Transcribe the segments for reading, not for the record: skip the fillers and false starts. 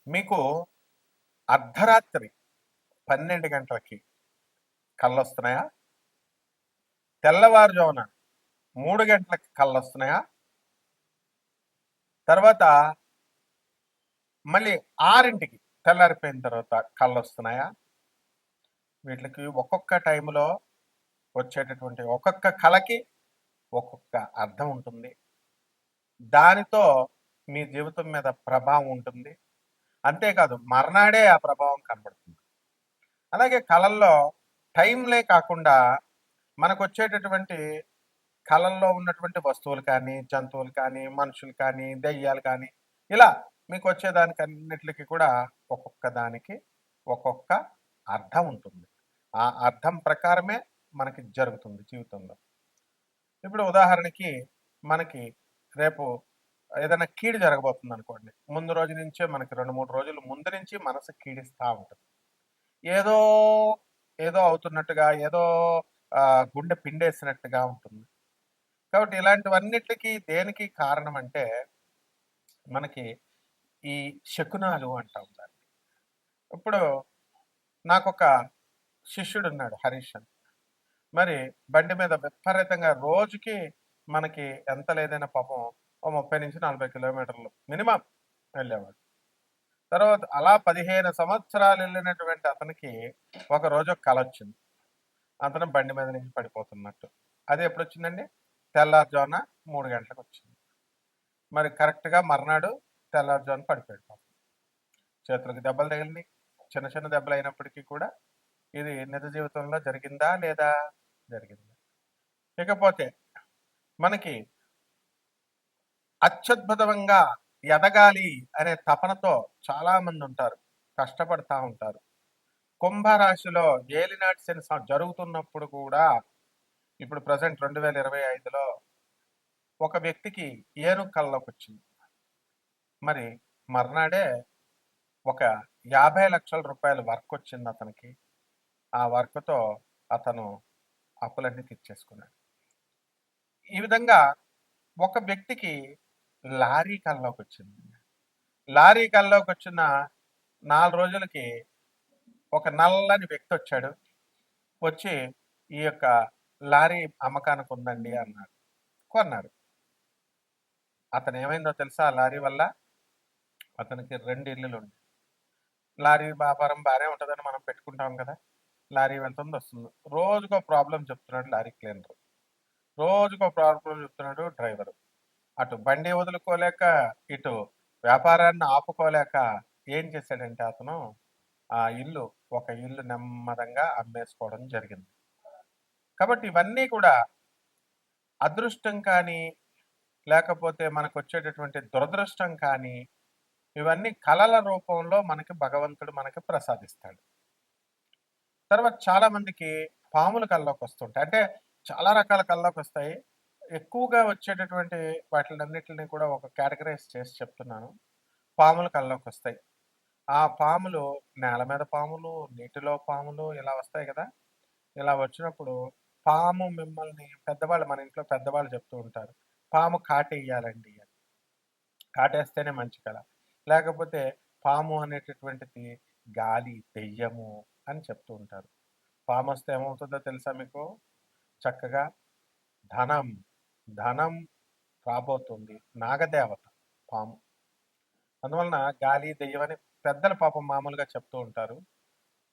మీకు అర్ధరాత్రి 12 గంటలకి కళ్ళొస్తున్నాయా? తెల్లవారుజామున 3 గంటలకి కళ్ళొస్తున్నాయా? తర్వాత మళ్ళీ 6ంటికి తెల్లారిపోయిన తర్వాత కళ్ళొస్తున్నాయా? వీటికి ఒక్కొక్క టైంలో వచ్చేటటువంటి ఒక్కొక్క కళకి ఒక్కొక్క అర్థం ఉంటుంది. దానితో మీ జీవితం మీద ప్రభావం ఉంటుంది. అంతేకాదు మర్నాడే ఆ ప్రభావం కనబడుతుంది. అలాగే కళల్లో టైంలే కాకుండా మనకొచ్చేటటువంటి కళల్లో ఉన్నటువంటి వస్తువులు కానీ, జంతువులు కానీ, మనుషులు కానీ, దెయ్యాలు కానీ ఇలా మీకు వచ్చేదానికన్నిటికి కూడా ఒక్కొక్క దానికి ఒక్కొక్క అర్థం ఉంటుంది. ఆ అర్థం ప్రకారమే మనకి జరుగుతుంది జీవితంలో. ఇప్పుడు ఉదాహరణకి మనకి రేపు ఏదైనా కీడు జరగబోతుంది అనుకోండి. ముందు రోజు నుంచే మనకి 2, 3 రోజులు ముందు నుంచి మనసు కీడిస్తా ఉంటుంది. ఏదో ఏదో అవుతున్నట్టుగా, ఏదో గుండె పిండేసినట్టుగా ఉంటుంది. కాబట్టి ఇలాంటివన్నిటికి దేనికి కారణం అంటే మనకి ఈ శకునాలు అంటాం దాన్ని. ఇప్పుడు నాకొక శిష్యుడున్నాడు హరీష్ అని. మరి బండి మీద విపరీతంగా రోజుకి మనకి ఎంత లేదైనా పాపం ఓ 30-40 కిలోమీటర్లు మినిమం వెళ్ళేవాడు. తర్వాత అలా 15 సంవత్సరాలు వెళ్ళినటువంటి అతనికి ఒక రోజు ఒక కల వచ్చింది. అతను బండి మీద నుంచి పడిపోతున్నట్టు. అది ఎప్పుడొచ్చిందండి? తెల్లారుజామున 3 గంటలకు వచ్చింది. మరి కరెక్ట్‌గా మర్నాడు తెల్లారుజామున పడిపోయాడు పాపం. చేతులకు దెబ్బలు తగిలినాయి. చిన్న చిన్న దెబ్బలు అయినప్పటికీ కూడా ఇది నిజ జీవితంలో జరిగిందా? లేదా? జరిగింది. ఇకపోతే మనకి అత్యద్భుతంగా ఎదగాలి అనే తపనతో చాలా మంది ఉంటారు. కష్టపడతా ఉంటారు. కుంభరాశిలో ఏలినాటి శని జరుగుతున్నప్పుడు కూడా ఇప్పుడు ప్రెజెంట్ 2025లో ఒక వ్యక్తికి ఏనుగు కల్లోకి వచ్చింది. మరి మర్నాడే ఒక 50 లక్షల రూపాయల వర్క్ వచ్చింది అతనికి. ఆ వర్క్‌తో అతను అప్పులన్నీ తీర్చేసుకున్నాడు. ఈ విధంగా ఒక వ్యక్తికి లారీ కల్లోకి వచ్చింది. లారీ కల్లోకి వచ్చిన 4 రోజులకి ఒక నల్లని వ్యక్తి వచ్చాడు. వచ్చి ఈ యొక్క లారీ అమ్మకానికి ఉందండి అన్నాడు. కొన్నాడు. అతను ఏమైందో తెలుసా ఆ లారీ వల్ల? అతనికి 2 ఇల్లులుండి. లారీ వ్యాపారం బానే ఉంటదని మనం పెట్టుకుంటాం కదా! లారీ వెళ్తుంది, వస్తుంది. రోజుకో ప్రాబ్లమ్ చెప్తున్నాడు లారీ క్లీనరు. రోజుకో ప్రాబ్లమ్ చెప్తున్నాడు డ్రైవరు. అటు బండి వదులుకోలేక, ఇటు వ్యాపారాన్ని ఆపుకోలేక ఏం చేశాడంటే అతను ఆ ఒక ఇల్లు నెమ్మదంగా అమ్మేసుకోవడం జరిగింది. కాబట్టి ఇవన్నీ కూడా అదృష్టం కానీ, లేకపోతే మనకొచ్చేటటువంటి దురదృష్టం కానీ, ఇవన్నీ కళల రూపంలో మనకి భగవంతుడు మనకి ప్రసాదిస్తాడు. తర్వాత చాలా మందికి పాములు కల్లోకొస్తుంటాయి. అంటే చాలా రకాల కల్లోకొస్తాయి. ఎక్కువగా వచ్చేటటువంటి వాటిలన్నిటిని కూడా ఒక కేటగరైజ్ చేసి చెప్తున్నాను. పాములు కల్లోకొస్తాయి. ఆ పాములు నేల మీద పాములు, నీటిలో పాములు ఇలా వస్తాయి కదా! ఇలా వచ్చినప్పుడు పాము మిమ్మల్ని పెద్దవాళ్ళు మన ఇంట్లో పెద్దవాళ్ళు చెప్తూ ఉంటారు. పాము కాటేయాలండి అని. కాటేస్తేనే మంచి కళ. లేకపోతే పాము అనేటటువంటిది గాలి, దెయ్యము అని చెప్తూ ఉంటారు. పామొస్తే ఏమవుతుందో తెలుసా మీకు? చక్కగా ధనం, ధనం రాబోతుంది. నాగదేవత పాము. అందువలన గాలి, దెయ్యం అని పెద్దలు పాపం మామూలుగా చెప్తూ ఉంటారు.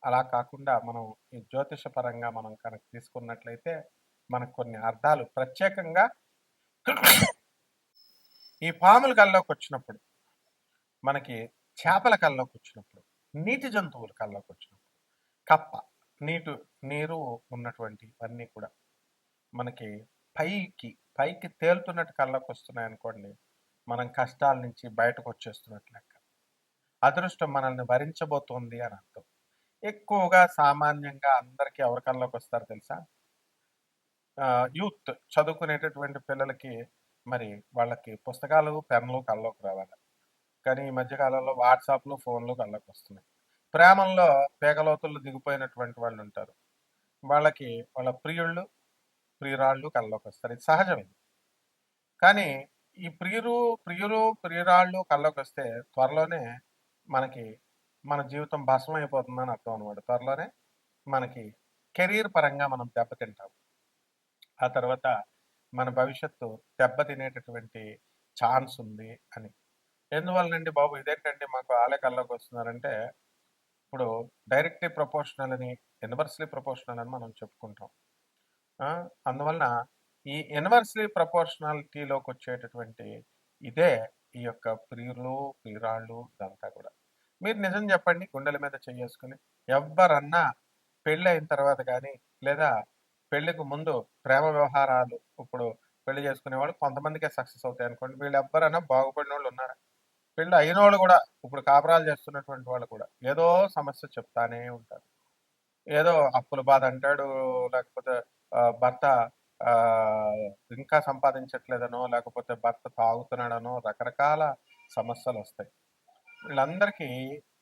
అలా కాకుండా మనం ఈ జ్యోతిష పరంగా మనం కనుక తీసుకున్నట్లయితే మనకు కొన్ని అర్థాలు ప్రత్యేకంగా ఈ పాముల కల్లోకొచ్చినప్పుడు, మనకి చేపల కల్లోకొచ్చినప్పుడు, నీటి జంతువుల కల్లోకొచ్చినప్పుడు, కప్ప, నీరు ఉన్నటువంటివన్నీ కూడా మనకి పైకి పైకి తేలుతున్నట్టు కల్లోకొస్తున్నాయనుకోండి, మనం కష్టాల నుంచి బయటకొచ్చేస్తున్నట్లు లెక్క. అదృష్టం మనల్ని వరించబోతోంది అని అర్థం. ఎక్కువగా సామాన్యంగా అందరికీ ఎవరి కల్లోకొస్తారు తెలుసా? యూత్ చదువుకునేటటువంటి పిల్లలకి మరి వాళ్ళకి పుస్తకాలు, పెన్నులు కల్లోకి రావాలి. కానీ ఈ మధ్య కాలంలో వాట్సాప్‌లు, ఫోన్‌లు కల్లోకొస్తున్నాయి. ప్రేమల్లో పేగలోతుల్లో దిగిపోయినటువంటి వాళ్ళుంటారు. వాళ్ళకి వాళ్ళ ప్రియురాళ్ళు కల్లోకొస్తారు. ఇది సహజమే. కానీ ఈ ప్రియులు, ప్రియురాళ్ళు కల్లోకొస్తే త్వరలోనే మనకి మన జీవితం భస్మం అయిపోతుందని అర్థం అనమాట. త్వరలోనే మనకి కెరీర్ పరంగా మనం దెబ్బతింటాం. ఆ తర్వాత మన భవిష్యత్తు దెబ్బతినేటటువంటి ఛాన్స్ ఉంది అని. ఎందువల్లనండి బాబు ఇదేంటండి మాకు ఆలే కల్లోకొస్తున్నారంటే, ఇప్పుడు డైరెక్ట్‌లీ ప్రపోర్షనల్ అని, ఇన్వర్స్‌లీ ప్రపోర్షనల్ అని మనం చెప్పుకుంటాం. ఆ! అందువలన ఈ ఇన్వర్స్‌లీ ప్రపోర్షనాలిటీలోకొచ్చేటటువంటి ఇదే ఈ యొక్క ప్రియులు, ప్రియురాళ్ళు ఇదంతా కూడా. మీరు నిజం చెప్పండి గుండెల మీద చెయ్యేసుకొని, ఎవ్వరన్నా పెళ్ళయిన తర్వాత గానీ, లేదా పెళ్ళికి ముందు ప్రేమ వ్యవహారాలు ఇప్పుడు పెళ్లి చేసుకునేవాళ్ళు కొంతమందికే సక్సెస్ అవుతాయనుకోండి. వీళ్ళెవ్వరైనా బాగుపడినోళ్ళున్నారా? పెళ్లి అయినోళ్ళు గూడా, ఇప్పుడు కాపురాలు చేస్తున్నటువంటి వాళ్ళు కూడా ఏదో సమస్య చెప్తానే ఉంటారు. ఏదో అప్పుల బాధ అంటాడు, లేకపోతే భర్త ఆహ్, ఇంకా సంపాదించట్లేదనో, లేకపోతే భర్త తాగుతున్నాడనో రకరకాల సమస్యలొస్తాయి. వీళ్ళందరికీ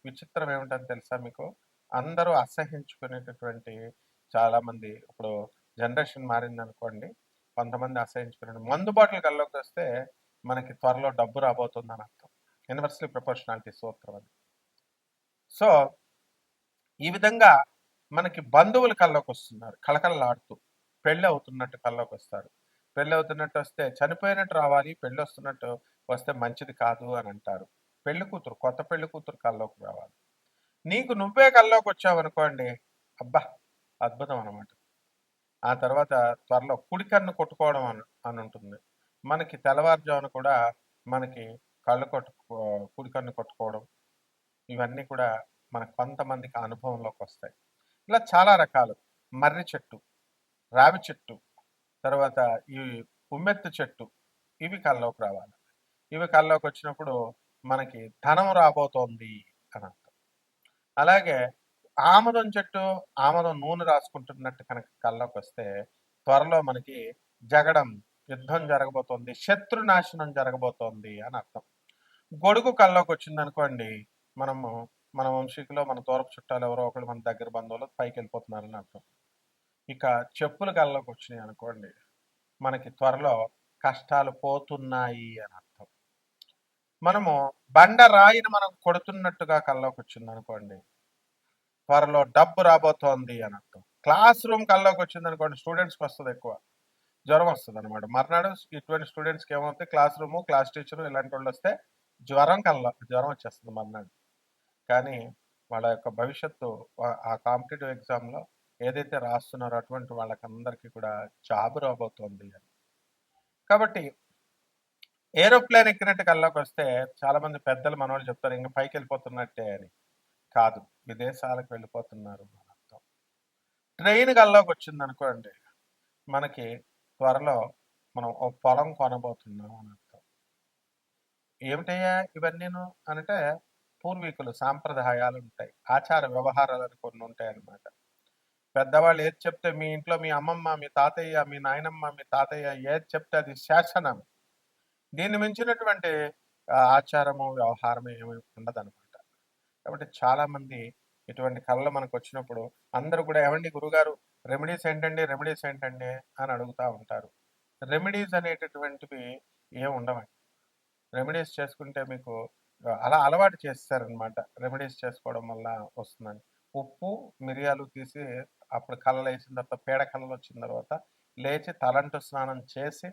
విచిత్రం ఏమిటని తెలుసా మీకు? అందరూ అసహ్యించుకునేటటువంటి చాలామంది ఇప్పుడు జనరేషన్ మారిందనుకోండి. కొంతమంది అసహ్యించుకునే మందు బాటిల్ కల్లోకొస్తే మనకి త్వరలో డబ్బు రాబోతుందని అర్థం. యూనివర్సల్లీ ప్రపోర్షనాలిటీ సూత్రం అది. సో, ఈ విధంగా మనకి బంధువులు కల్లోకొస్తున్నారు కళకళలాడుతూ. పెళ్ళవుతున్నట్టు కల్లోకొస్తారు. పెళ్ళవుతున్నట్టు వస్తే చనిపోయినట్టు రావాలి, పెళ్ళొస్తున్నట్టు వస్తే మంచిది కాదు అనంటారు. పెళ్లి కూతురు, కొత్త పెళ్లి కూతురు కల్లోకి రావాలి. నీకు నువ్వే కల్లోకొచ్చావనుకోండి, అబ్బా! అద్భుతం అనమాట. ఆ తర్వాత త్వరలో కుడి కన్ను కొట్టుకోవడం అనుంటుంది. మనకి తెల్లవారుజామున కూడా మనకి కళ్ళు కుడి కన్ను కొట్టుకోవడం, ఇవన్నీ కూడా మనకు కొంతమందికి అనుభవంలోకొస్తాయి. ఇలా చాలా రకాలు. మర్రి చెట్టు, రావి చెట్టు, తర్వాత ఈ ఉమ్మెత్తు చెట్టు, ఇవి కల్లోకి రావాలి. ఇవి కల్లోకొచ్చినప్పుడు మనకి ధనం రాబోతోంది అని అర్థం. అలాగే ఆమదం చెట్టు, ఆమదం నూనె రాసుకుంటున్నట్టు కనుక కల్లోకొస్తే త్వరలో మనకి జగడం, యుద్ధం జరగబోతోంది, శత్రునాశనం జరగబోతోంది అని అర్థం. గొడుగు కల్లోకొచ్చిందనుకోండి, మనము మన వంశీకులో మన దూరపు చుట్టాలు ఎవరో ఒకళ్ళు మన దగ్గర బంధువులు పైకెళ్ళిపోతున్నారని అర్థం. ఇక చెప్పులు కల్లోకొచ్చినాయి అనుకోండి, మనకి త్వరలో కష్టాలు పోతున్నాయి అని అర్థం. మనము బండరాయిని మనం కొడుతున్నట్టుగా కల్లోకొచ్చిందనుకోండి, త్వరలో డబ్బు రాబోతోంది అని అర్థం. క్లాస్ రూమ్ కల్లోకి వచ్చిందనుకోండి, స్టూడెంట్స్‌కి వస్తది ఎక్కువ. జ్వరం వస్తదనమాట. మర్నాడు ఇటువంటి స్టూడెంట్స్‌కి ఏమవుతాయి క్లాస్ రూము, క్లాస్ టీచరు ఇలాంటోళ్ళొస్తే జ్వరం వచ్చేస్తది మర్నాడు. కానీ వాళ్ళ యొక్క భవిష్యత్తు ఆ కాంపిటీటివ్ ఎగ్జామ్‌లో ఏదైతే రాస్తున్నారో అటువంటి వాళ్ళకందరికీ కూడా జాబ్ రాబోతోంది అని. కాబట్టి ఏరోప్లేన్ ఎక్కినట్టు కల్లోకొస్తే చాలామంది పెద్దలు మనోళ్ళు చెప్తారు ఇంక పైకెళ్ళిపోతున్నట్టే అని. కాదు. విదేశాలకు వెళ్ళిపోతున్నారు అని అర్థం. ట్రైన్ కల్లోకొచ్చిందనుకోండి, మనకి త్వరలో మనం ఓ పొలం కొనబోతున్నాం అని అర్థం. ఏమిటయ్యా ఇవన్నీను అనంటే పూర్వీకులు సాంప్రదాయాలుంటాయి. ఆచార వ్యవహారాలని కొన్ని ఉంటాయన్నమాట. పెద్దవాళ్ళు ఏది చెప్తే మీ ఇంట్లో మీ అమ్మమ్మ, మీ తాతయ్య, మీ నాయనమ్మ, మీ తాతయ్య ఏది చెప్తే అది శాసనం. దీన్ని మించినటువంటి ఆచారము, వ్యవహారం ఏమి ఉండదనమాట. కాబట్టి చాలామంది ఇటువంటి కళలు మనకొచ్చినప్పుడు అందరూ కూడా "ఏవండీ గురువుగారు రెమెడీస్ ఏంటండి? రెమెడీస్ ఏంటండి?" అని అడుగుతా ఉంటారు. రెమెడీస్ అనేటటువంటివి ఏమి ఉండవండి. రెమెడీస్ చేసుకుంటే మీకు అలా అలవాటు చేసేసారనమాట. రెమెడీస్ చేసుకోవడం వల్ల వస్తుందని. ఉప్పు, మిరియాలు తీసి అప్పుడు కళ్ళలేసిన తర్వాత పేడ కళ్ళలొచ్చిన తర్వాత లేచి తలంటు స్నానం చేసి,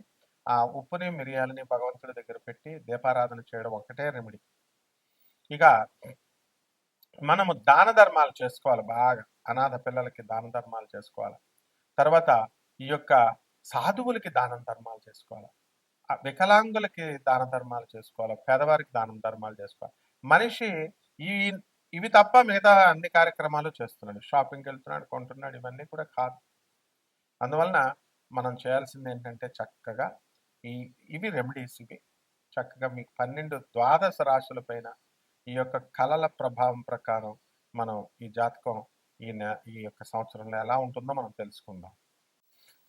ఆ ఉప్పుని, మిరియాలని భగవంతుడి దగ్గర పెట్టి దీపారాధన చేయడం ఒకటే రెమెడీ. ఇక మనము దాన ధర్మాలు చేసుకోవాలి బాగా. అనాథ పిల్లలకి దాన ధర్మాలు చేసుకోవాలి. తర్వాత ఈ యొక్క సాధువులకి దానం ధర్మాలు చేసుకోవాలి. వికలాంగులకి దాన ధర్మాలు చేసుకోవాలి. పేదవారికి దానం ధర్మాలు చేసుకోవాలి. మనిషి ఈ ఇవి తప్ప మిగతా అన్ని కార్యక్రమాలు చేస్తున్నాడు. షాపింగ్‌కెళ్తున్నాడు, కొంటున్నాడు ఇవన్నీ కూడా కాదు. అందువలన మనం చేయాల్సిందేంటంటే చక్కగా ఈ ఇవి రెమెడీస్ ఇవి. చక్కగా మీకు 12 ద్వాదశ రాశుల పైన ఈ యొక్క కళల ప్రభావం ప్రకారం మనం ఈ జాతకం ఈ యొక్క సంవత్సరంలో ఎలా ఉంటుందో మనం తెలుసుకుందాం.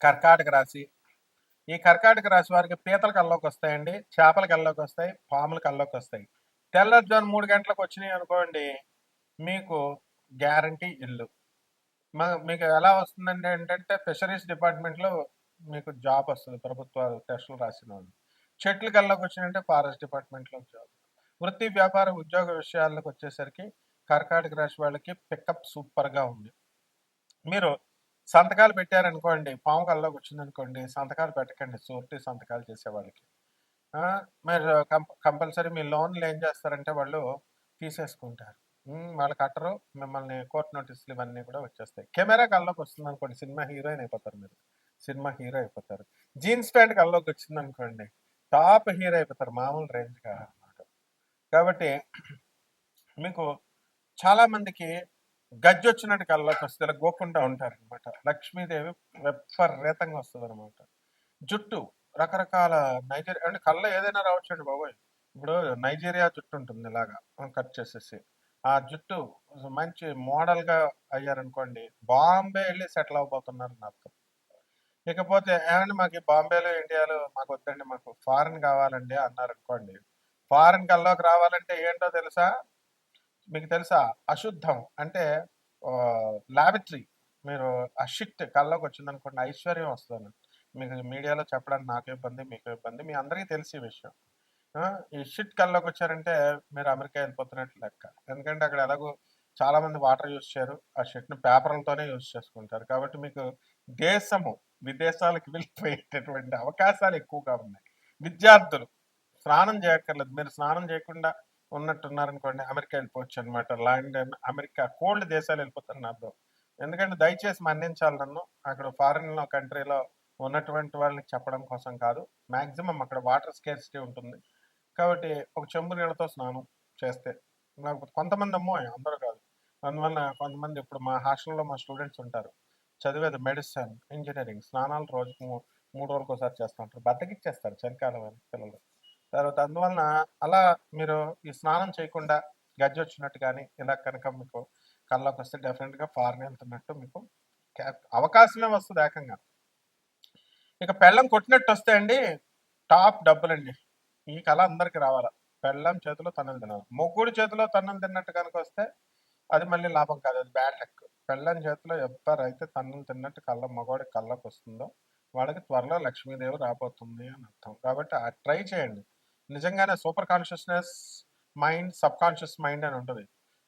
కర్కాటక రాశి. ఈ కర్కాటక రాశి వారికి పీతలు కల్లోకొస్తాయండి. చేపలు కల్లోకొస్తాయి. పాములు కల్లోకొస్తాయి. తెల్లారుజామున 3 గంటలకు వచ్చినాయి అనుకోండి, మీకు గ్యారంటీ ఇల్లు. మీకు ఎలా వస్తుందండి ఏంటంటే ఫిషరీస్ డిపార్ట్మెంట్‌లో మీకు జాబ్ వస్తది. ప్రభుత్వ టెస్టులు రాసినోళ్ళు. చెట్లు కల్లోకొచ్చినాయంటే ఫారెస్ట్ డిపార్ట్మెంట్‌లో జాబ్. వృత్తి, వ్యాపార, ఉద్యోగ విషయాలకొచ్చేసరికి కర్కాటక రాశి వాళ్ళకి పికప్ సూపర్‌గా ఉంది. మీరు సంతకాలు పెట్టారనుకోండి, పాము కల్లోకొచ్చిందనుకోండి, సంతకాలు పెట్టకండి సూరిటీ సంతకాలు చేసేవాళ్ళకి. ఆ! మీరు కంపల్సరీ మీ లోన్‌లేం చేస్తారంటే వాళ్ళు తీసేసుకుంటారు. వాళ్ళు కట్టరు. మిమ్మల్ని కోర్ట్ నోటీసులు ఇవన్నీ కూడా వచ్చేస్తాయి. కెమెరా కల్లోకొస్తుందనుకోండి, సినిమా హీరోయిన్ అయిపోతారు మీరు. సినిమా హీరో అయిపోతారు. జీన్స్ ప్యాంట్ కల్లోకొచ్చిందనుకోండి, టాప్ హీరో అయిపోతారు. మామూలు రేంజ్ కాదనమాట. కాబట్టి మీకు చాలా మందికి గజ్జొచ్చినట్టు కల్లోకొస్తే ఇలా గోకుంటా ఉంటారనమాట. లక్ష్మీదేవి విపరీతంగా వస్తదనమాట. జుట్టు రకరకాల నైజీరియా అంటే కళ్ళ ఏదైనా రావచ్చండి బాబోయ్. ఇప్పుడు నైజీరియా జుట్టు ఉంటుంది ఇలాగా కట్ చేసేసి. ఆ జుట్టు మంచి మోడల్‌గా అయ్యారనుకోండి, బాంబే ఎళ్లి సెటిల్ అవ్వబోతున్నారని అర్థం. ఇకపోతే ఏవండీ మాకు ఈ బాంబేలో, ఇండియాలో మాకొద్దండి మాకు ఫారెన్ కావాలండి అన్నారనుకోండి. ఫారెన్ కల్లోకి రావాలంటే ఏంటో తెలుసా? మీకు తెలుసా? అశుద్ధం అంటే లాబరేటరీ మీరు ఆ షిట్ కల్లోకి వచ్చిందనుకోండి ఐశ్వర్యం వస్తదని. మీకు మీడియాలో చెప్పడానికి నాకు ఇబ్బంది, మీకు ఇబ్బంది. మీ అందరికీ తెలిసి ఈ విషయం. ఆ! ఈ షిట్ కల్లోకి వచ్చారంటే మీరు అమెరికా వెళ్ళిపోతున్నట్లు లెక్క. ఎందుకంటే అక్కడ ఎలాగో చాలా మంది వాటర్ యూజ్ చేయరు. ఆ షిట్‌ని పేపర్‌లతోనే యూజ్ చేసుకుంటారు. కాబట్టి మీకు దేశము, విదేశాలకు వెళ్ళిపోయేటటువంటి అవకాశాలు ఎక్కువగా ఉన్నాయి. విద్యార్థులు స్నానం చేయక్కర్లేదు. మీరు స్నానం చేయకుండా ఉన్నట్టున్నారనుకోండి అమెరికా వెళ్ళిపోవచ్చు అనమాట. లండన్, అమెరికా కోల్డ్ దేశాలు వెళ్ళిపోతారని అర్థం. ఎందుకంటే దయచేసి మన్నించాలి నన్ను. అక్కడ ఫారిన్‌లో కంట్రీలో ఉన్నటువంటి వాళ్ళకి చెప్పడం కోసం కాదు. మాక్సిమం అక్కడ వాటర్ స్కేర్సిటీ ఉంటుంది. కాబట్టి ఒక చెంబు నీళ్ళతో స్నానం చేస్తే లేకపోతే కొంతమంది అమ్మో అందరూ కాదు. అందువల్ల కొంతమంది ఇప్పుడు మా హాస్టల్‌లో మా స్టూడెంట్స్ ఉంటారు. చదివేది మెడిసిన్, ఇంజినీరింగ్ స్నానాలు రోజుకు 3 రోజులకోసారి చేస్తా ఉంటారు. బద్ధకిచ్చేస్తారు చలికాలం అని పిల్లలు. తర్వాత అందువలన అలా మీరు ఈ స్నానం చేయకుండా గజ్జొచ్చినట్టు గాని, ఇలా కనుక మీకు కల్లోకొస్తే డెఫినిట్‌గా ఫారెన్ ఎళ్తున్నట్టు మీకు అవకాశమే వస్తది ఏకంగా. ఇక పెళ్ళాం కొట్టినట్టొస్తే అండి టాప్ డబ్బులండి. ఈ కళ అందరికి రావాల. పెళ్ళాం చేతిలో తన్నులు తినాలి. మొగుడు చేతిలో తన్నులు తిన్నట్టు కనుకొస్తే అది మళ్ళీ లాభం కాదు. అది బ్యాడ్ లక్. పెళ్ళాం చేతిలో ఎవ్వరైతే తన్నులు తిన్నట్టు మగవాడికి కల్లోకొస్తుందో వాళ్ళకి త్వరలో లక్ష్మీదేవి రాబోతుంది అని అర్థం. కాబట్టి ట్రై చేయండి. నిజంగానే super consciousness mind, sub conscious mind అని ఉంటది.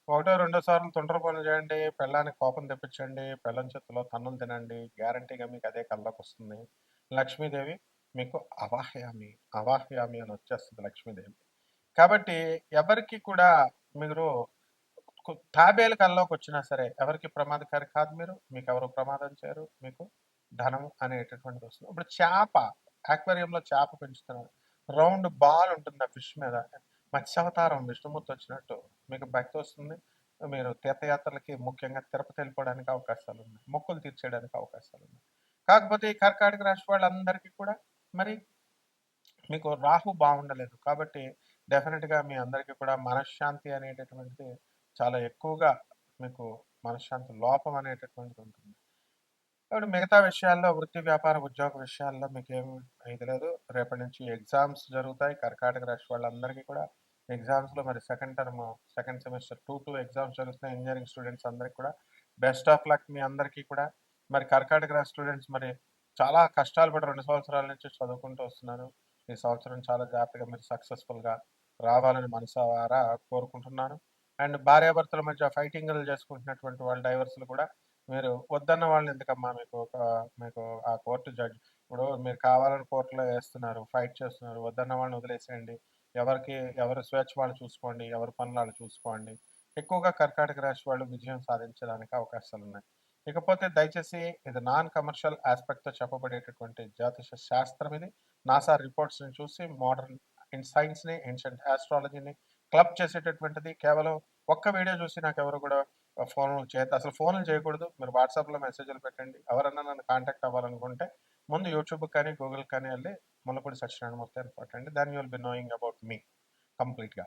ఒకటో రెండో సార్లు తుంటరి పనులు చేయండి. పెళ్ళానికి కోపం తెప్పించండి. పెళ్ళాం చేతిలో తన్నులు తినండి. గ్యారంటీగా మీకు అదే కల్లోకొస్తుంది. లక్ష్మీదేవి మీకు అవాహ్యామి, అవాహ్యామి అని వచ్చేస్తది లక్ష్మీదేవి. కాబట్టి ఎవరికి కూడా మీరు తాబేలు కల్లోకొచ్చినా సరే ఎవరికి ప్రమాదకారి కాదు మీరు. మీకెవరు ప్రమాదం చేయరు. మీకు ధనం అనేటటువంటిది వస్తుంది. ఇప్పుడు చేప అక్వేరియంలో చేప పెంచుతున్నారు. రౌండ్ బాల్ ఉంటుంది ఆ ఫిష్ మీద. మత్స్యావతారం విష్ణుమూర్తి వచ్చినట్టు మీకు భక్తి వస్తుంది. మీరు తీర్థయాత్రలకి ముఖ్యంగా తిరుపతి వెళ్ళిపోవడానికి అవకాశాలున్నాయి. మొక్కులు తీర్చేయడానికి అవకాశాలున్నాయి. కాకపోతే ఈ కర్కాటక రాశి వాళ్ళందరికీ కూడా మరి మీకు రాహు బాగుండలేదు. కాబట్టి డెఫినిట్‌గా మీ అందరికీ కూడా మనశ్శాంతి అనేటటువంటిది చాలా ఎక్కువగా మీకు మనశ్శాంతి లోపం అనేటటువంటిది ఉంటుంది. కాబట్టి మిగతా విషయాల్లో వృత్తి, వ్యాపార, ఉద్యోగ విషయాల్లో మీకేం ఇది లేదు. రేపటి నుంచి ఎగ్జామ్స్ జరుగుతాయి. కర్కాటక రాశి వాళ్ళందరికీ కూడా ఎగ్జామ్స్‌లో మరి సెకండ్ సెమిస్టర్ 2 ఎగ్జామ్స్ జరుగుతున్నాయి. ఇంజినీరింగ్ స్టూడెంట్స్ అందరికి కూడా బెస్ట్ ఆఫ్ లక్ మీ అందరికీ కూడా. మరి కర్కాటక రాశి స్టూడెంట్స్ మరి చాలా కష్టాలు పడి 2 సంవత్సరాల నుంచి చదువుకుంటూ వస్తున్నారు. ఈ సంవత్సరం చాలా జాగ్రత్తగా మీరు సక్సెస్‌ఫుల్‌గా రావాలని మనసారా కోరుకుంటున్నాను. అండ్ భార్యాభర్తల మధ్య ఫైటింగులు చేసుకుంటున్నటువంటి వాళ్ళు డైవర్స్‌లు కూడా మీరు వద్దన్న వాళ్ళని ఎందుకమ్మా మీకు ఆ కోర్టు జడ్జ్ ఇప్పుడు మీరు కావాలని కోర్టులో వేస్తున్నారు, ఫైట్ చేస్తున్నారు. వద్దన్న వాళ్ళని వదిలేసేయండి. ఎవరికి ఎవరి స్వేచ్ఛ వాళ్ళు చూసుకోండి. ఎవరి పనులు వాళ్ళు చూసుకోండి. ఎక్కువగా కర్కాటక రాశి వాళ్ళు విజయం సాధించడానికి అవకాశాలున్నాయి. ఇకపోతే దయచేసి ఇది నాన్ కమర్షియల్ ఆస్పెక్ట్‌తో చెప్పబడేటటువంటి జ్యోతిష శాస్త్రం ఇది. నాసా రిపోర్ట్స్‌ని చూసి మోడర్న్ సైన్స్‌ని, ఏన్షియంట్ ఆస్ట్రాలజీని క్లబ్ చేసేటటువంటిది. కేవలం ఒక్క వీడియో చూసి నాకెవరు కూడా ఫోన్లు చేయొద్దు. అసలు ఫోన్లు చేయకూడదు. మీరు వాట్సాప్‌లో మెసేజ్‌లు పెట్టండి. ఎవరన్నా నన్ను కాంటాక్ట్ అవ్వాలనుకుంటే ముందు యూట్యూబ్‌కి కానీ, గూగుల్‌కి కానీ ఎళ్లి ముల్లపూడి సత్యనారాయణమూర్తి అని కొట్టండి. Then you will be knowing about me కంప్లీట్‌గా.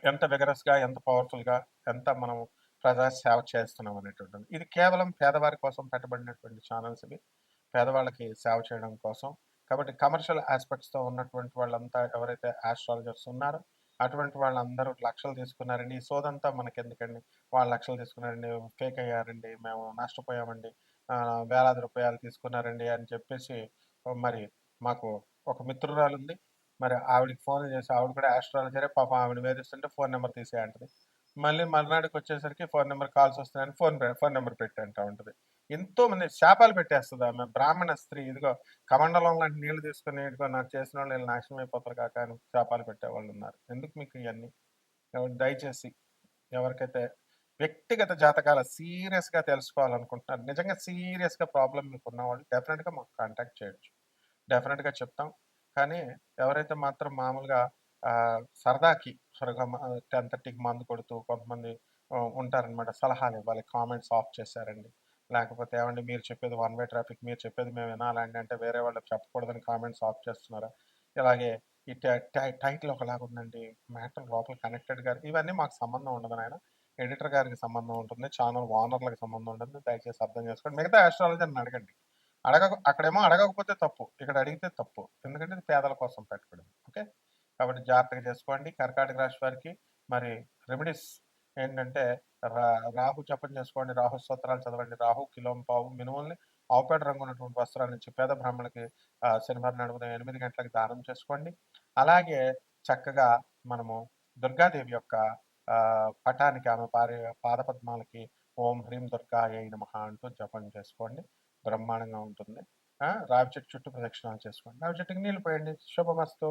ఎంత విగరస్‌గా, ఎంత పవర్‌ఫుల్‌గా, ఎంత మనం ప్రజా సేవ చేస్తున్నాం అనేటువంటిది. ఇది కేవలం పేదవారి కోసం పెట్టబడినటువంటి ఛానెల్స్ ఇవి. పేదవాళ్ళకి సేవ చేయడం కోసం. కాబట్టి కమర్షియల్ ఆస్పెక్ట్స్‌తో ఉన్నటువంటి వాళ్ళంతా ఎవరైతే ఆస్ట్రాలజర్స్ ఉన్నారో అటువంటి వాళ్ళందరూ లక్షలు తీసుకున్నారండి. ఈ సోదంతా మనకెందుకండి? వాళ్ళు లక్షలు తీసుకున్నారండి, ఫేక్ అయ్యారండి, మేము నష్టపోయామండి, వేలాది రూపాయలు తీసుకున్నారండి అని చెప్పేసి మరి మాకు ఒక మిత్రురాలుంది. మరి ఆవిడకి ఫోన్ చేసి ఆవిడ కూడా ఆస్ట్రాలజరే, పాపం ఆవిడ వేధిస్తుంటే ఫోన్ నెంబర్ తీసేయంటది. మళ్ళీ మర్నాడికి వచ్చేసరికి ఫోన్ నెంబర్ కాల్స్ వస్తున్నాయని ఫోన్ నెంబర్ పెట్టి అంటా ఉంటది. ఎంతో మంది శాపాలు పెట్టేస్తుంది ఆమె. బ్రాహ్మణ స్త్రీ, ఇదిగో కమండలం లాంటి నీళ్లు తీసుకుని ఇదిగో నాకు చేసిన వాళ్ళు వీళ్ళు నాశనం అయిపోతారు కాక అని శాపాలు పెట్టేవాళ్ళు ఉన్నారు. ఎందుకు మీకు ఇవన్నీ? దయచేసి ఎవరికైతే వ్యక్తిగత జాతకాల సీరియస్గా తెలుసుకోవాలనుకుంటున్నారు, నిజంగా సీరియస్గా ప్రాబ్లం మీకు ఉన్నవాళ్ళు డెఫినెట్గా మాకు కాంటాక్ట్ చేయొచ్చు, డెఫినెట్గా చెప్తాం. కానీ ఎవరైతే మాత్రం మామూలుగా సరదాకి సరిగా 10:30కి మందు కొడుతూ కొంతమంది ఉంటారనమాట, సలహాలు ఇవ్వాలి, కామెంట్స్ ఆఫ్ చేశారండి, లేకపోతే ఏమండి మీరు చెప్పేది వన్ వే ట్రాఫిక్, మీరు చెప్పేది మేము వినాలండి అంటే వేరే వాళ్ళకి చెప్పకూడదని కామెంట్స్ ఆఫ్ చేస్తున్నారా, ఇలాగే ఈ టైటిల్ ఒకలాగా ఉందండి, మ్యాటర్ లోపల కనెక్టెడ్ గారు, ఇవన్నీ మాకు సంబంధం ఉండదు నాయన. ఎడిటర్ గారికి సంబంధం ఉంటుంది, ఛానల్ ఓనర్లకు సంబంధం ఉంటుంది. దయచేసి అర్థం చేసుకోండి. మిగతా ఆస్ట్రాలజీ అని అడగండి. అక్కడేమో అడగకపోతే తప్పు, ఇక్కడ అడిగితే తప్పు. ఎందుకంటే ఇది పేదల కోసం పెట్టుకోవడం. ఓకే, కాబట్టి జాగ్రత్తగా చేసుకోండి. కర్కాటక రాశి వారికి మరి రెమెడీస్ ఏంటంటే రాహు జపం చేసుకోండి, రాహు స్తోత్రాలు చదవండి, రాహు కిలోం పావు మినుముల్ని ఆవుపేట రంగు ఉన్నటువంటి వస్త్రాల నుంచి పేద బ్రాహ్మణులకి శనివారం నాడు ఉదయం 8 గంటలకు దానం చేసుకోండి. అలాగే చక్కగా మనము దుర్గాదేవి యొక్క పటానికి, ఆమె పాదపద్మాలకి ఓం హ్రీం దుర్గాయై నమః అంటూ జపం చేసుకోండి, బ్రహ్మాండంగా ఉంటుంది. రావి చెట్టు చుట్టూ ప్రదక్షిణాలు చేసుకోండి, రావి చెట్టుకి నీళ్లు పోయండి. శుభమస్తు.